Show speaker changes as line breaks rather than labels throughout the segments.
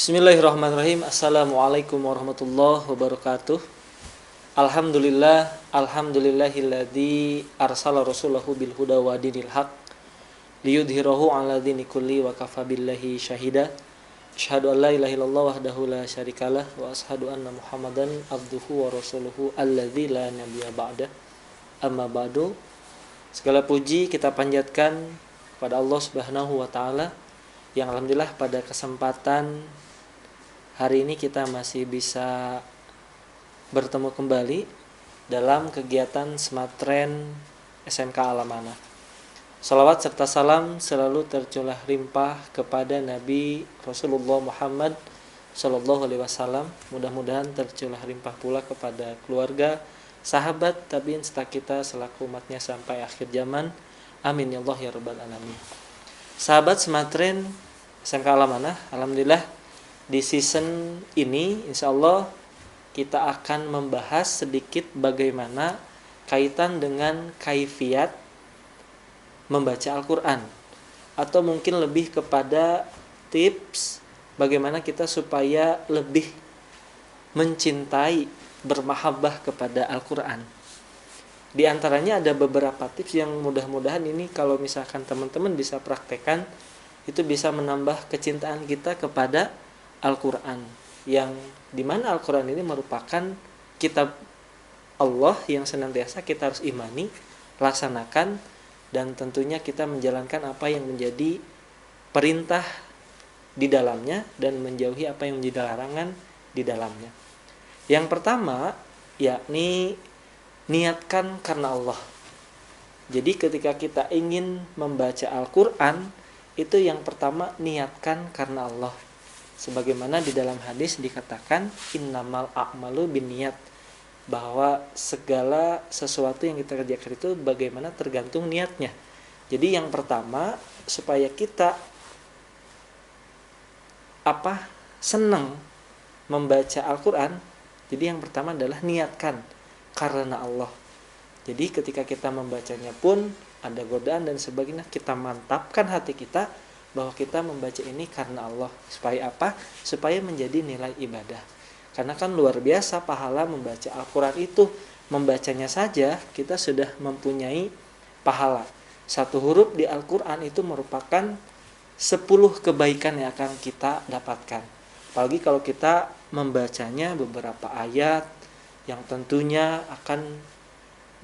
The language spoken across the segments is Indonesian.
Bismillahirrahmanirrahim. Assalamualaikum warahmatullahi wabarakatuh. Alhamdulillahilladzi arsala rasulahu bil huda wa dinil haq liyudhhirahu 'ala dini kulli wa kafa billahi syahida. Asyhadu an la ilaha illallah wahdahu la syarikalah wa asyhadu anna Muhammadan abduhu wa rasuluhu alladzi la nabiyya ba'da. Amma ba'du. Segala puji kita panjatkan kepada Allah Subhanahu wa taala yang alhamdulillah pada kesempatan hari ini kita masih bisa bertemu kembali dalam kegiatan Sematren SMK Alamana. Salawat serta salam selalu tercurah limpah kepada Nabi Rasulullah Muhammad Sallallahu Alaihi Wasallam. Mudah-mudahan tercurah limpah pula kepada keluarga, sahabat, tabiin serta kita selaku umatnya sampai akhir zaman. Amin ya Allah ya Rabbal Alamin. Sahabat Sematren SMK Alamana, alhamdulillah di season ini insya Allah kita akan membahas sedikit bagaimana kaitan dengan kaifiat membaca Al-Quran, atau mungkin lebih kepada tips bagaimana kita supaya lebih mencintai, bermahabbah kepada Al-Quran. Di antaranya ada beberapa tips yang mudah-mudahan ini kalau misalkan teman-teman bisa praktekkan, itu bisa menambah kecintaan kita kepada Al-Quran, yang dimana Al-Quran ini merupakan kitab Allah yang senantiasa kita harus imani, laksanakan, dan tentunya kita menjalankan apa yang menjadi perintah di dalamnya dan menjauhi apa yang menjadi larangan di dalamnya. Yang pertama yakni niatkan karena Allah. Jadi ketika kita ingin membaca Al-Quran, itu yang pertama niatkan karena Allah. Sebagaimana di dalam hadis dikatakan innamal a'malu binniyat, bahwa segala sesuatu yang kita kerjakan itu bagaimana tergantung niatnya. Jadi yang pertama supaya kita senang membaca Al-Quran, jadi yang pertama adalah niatkan karena Allah. Jadi ketika kita membacanya pun ada godaan dan sebagainya, kita mantapkan hati kita bahwa kita membaca ini karena Allah. Supaya apa? Supaya menjadi nilai ibadah. Karena kan luar biasa pahala membaca Al-Quran itu. Membacanya saja kita sudah mempunyai pahala. Satu huruf di Al-Quran itu merupakan 10 kebaikan yang akan kita dapatkan. Apalagi kalau kita membacanya beberapa ayat, yang tentunya akan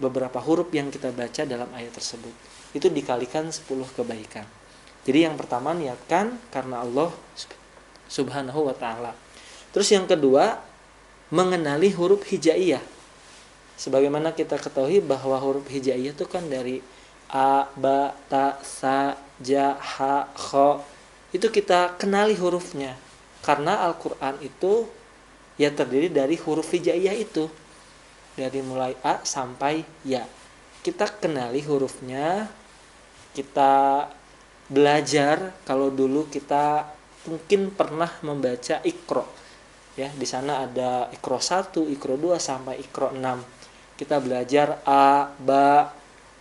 beberapa huruf yang kita baca dalam ayat tersebut, itu dikalikan 10 kebaikan. Jadi yang pertama niatkan karena Allah Subhanahu wa ta'ala. Terus yang kedua, mengenali huruf hijaiyah. Sebagaimana kita ketahui bahwa huruf hijaiyah itu kan dari A, Ba, Ta, Sa, Ja, Ha, Kho. Itu kita kenali hurufnya. Karena Al-Quran itu ya terdiri dari huruf hijaiyah itu. Dari mulai A sampai Ya. Kita kenali hurufnya, kita belajar. Kalau dulu kita mungkin pernah membaca Iqra, ya, di sana ada Iqra 1, Iqra 2 sampai Iqra 6. Kita belajar A, Ba,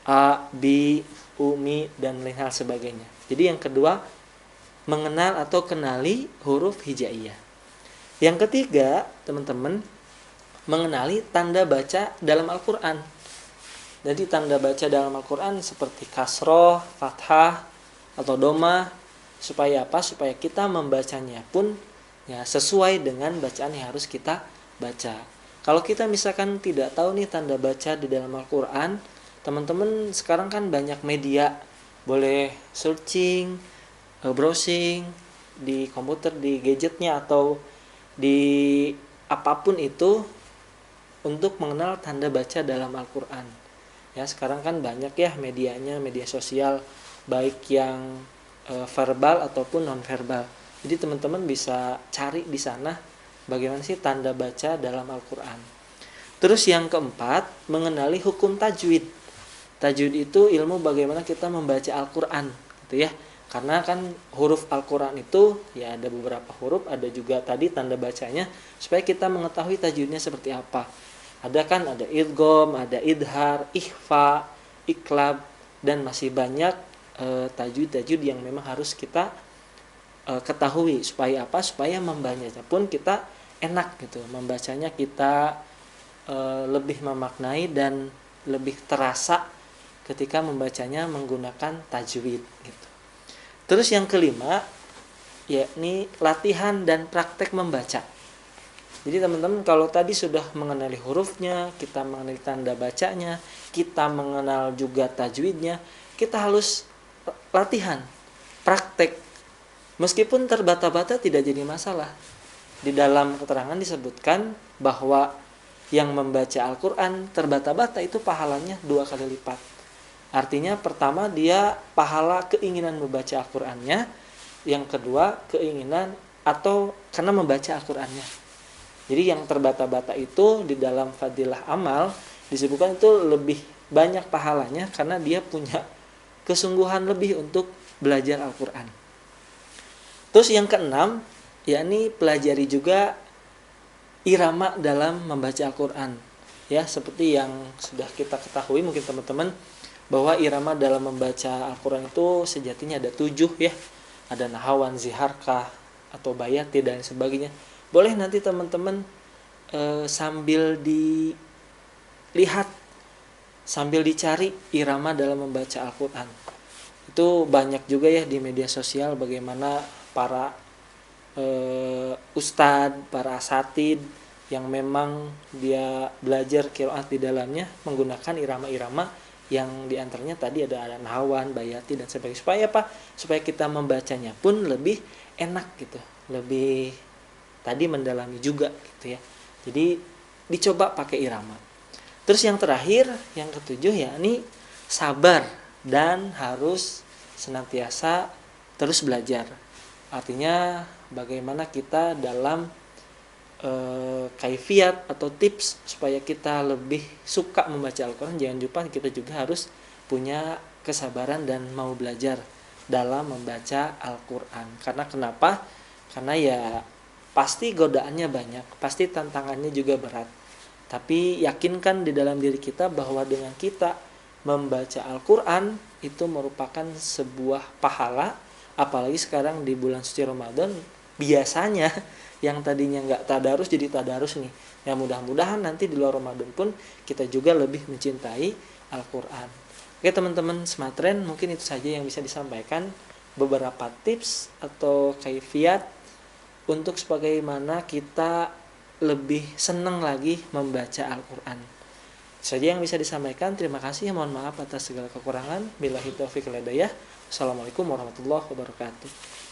A, Bi, Umi, dan lain hal sebagainya. Jadi yang kedua, mengenal atau kenali huruf hijaiyah. Yang ketiga, teman-teman, mengenali tanda baca dalam Al-Quran. Jadi tanda baca dalam Al-Quran seperti kasroh, fathah, atau domah. Supaya apa? Supaya kita membacanya pun ya sesuai dengan bacaan yang harus kita baca. Kalau kita misalkan tidak tahu nih tanda baca di dalam Al-Quran, teman-teman sekarang kan banyak media, boleh searching, browsing di komputer, di gadgetnya, atau di apapun itu untuk mengenal tanda baca dalam Al-Quran. Ya, sekarang kan banyak ya medianya, media sosial, baik yang verbal ataupun non-verbal. Jadi teman-teman bisa cari di sana bagaimana sih tanda baca dalam Al-Quran. Terus yang keempat, mengenali hukum tajwid. Tajwid itu ilmu bagaimana kita membaca Al-Quran, gitu ya. Karena kan huruf Al-Quran itu ya ada beberapa huruf, ada juga tadi tanda bacanya, supaya kita mengetahui tajwidnya seperti apa. Ada idgham, ada idhar, ikhfa, iklab, dan masih banyak tajwid yang memang harus kita ketahui. Supaya apa? Supaya membacanya pun kita enak gitu, membacanya kita lebih memaknai dan lebih terasa ketika membacanya menggunakan tajwid gitu. Terus yang kelima, yakni latihan dan praktek membaca. Jadi teman-teman, kalau tadi sudah mengenali hurufnya, kita mengenali tanda bacanya, kita mengenal juga tajwidnya, kita harus latihan, praktek. Meskipun terbata-bata tidak jadi masalah. Di dalam keterangan disebutkan bahwa yang membaca Al-Quran terbata-bata itu pahalanya 2 kali lipat. Artinya pertama dia pahala keinginan membaca Al-Qurannya, yang kedua keinginan atau karena membaca Al-Qurannya. Jadi yang terbata-bata itu di dalam fadilah amal disebutkan itu lebih banyak pahalanya karena dia punya kesungguhan lebih untuk belajar Al-Quran. Terus yang keenam, yakni pelajari juga irama dalam membaca Al-Quran. Ya, seperti yang sudah kita ketahui mungkin teman-teman, bahwa irama dalam membaca Al-Quran itu sejatinya ada 7 ya. Ada nahawan, ziharkah, atau bayati dan sebagainya. Boleh nanti teman-teman sambil dilihat, sambil dicari irama dalam membaca Al-Quran. Itu banyak juga ya di media sosial bagaimana para ustadz, para asatid yang memang dia belajar qiraat di dalamnya menggunakan irama-irama yang diantaranya tadi ada nahawan, bayati dan sebagainya. Supaya apa? Supaya kita membacanya pun lebih enak gitu, lebih tadi mendalami juga gitu ya. Jadi dicoba pakai irama. Terus yang terakhir, yang ketujuh, yakni sabar dan harus senantiasa terus belajar. Artinya bagaimana kita dalam kaifiat atau tips supaya kita lebih suka membaca Al-Quran. Jangan lupa kita juga harus punya kesabaran dan mau belajar dalam membaca Al-Quran. Karena kenapa? Karena ya pasti godaannya banyak, pasti tantangannya juga berat. Tapi yakinkan di dalam diri kita bahwa dengan kita membaca Al-Quran itu merupakan sebuah pahala. Apalagi sekarang di bulan suci Ramadan, biasanya yang tadinya nggak tadarus jadi tadarus nih. Ya mudah-mudahan nanti di luar Ramadan pun kita juga lebih mencintai Al-Quran. Oke teman-teman Smartren, mungkin itu saja yang bisa disampaikan. Beberapa tips atau kaifiat untuk sebagaimana kita lebih senang lagi membaca Al-Quran. Itu saja yang bisa disampaikan. Terima kasih. Mohon maaf atas segala kekurangan. Billahi taufiq wal hidayah. Assalamualaikum warahmatullahi wabarakatuh.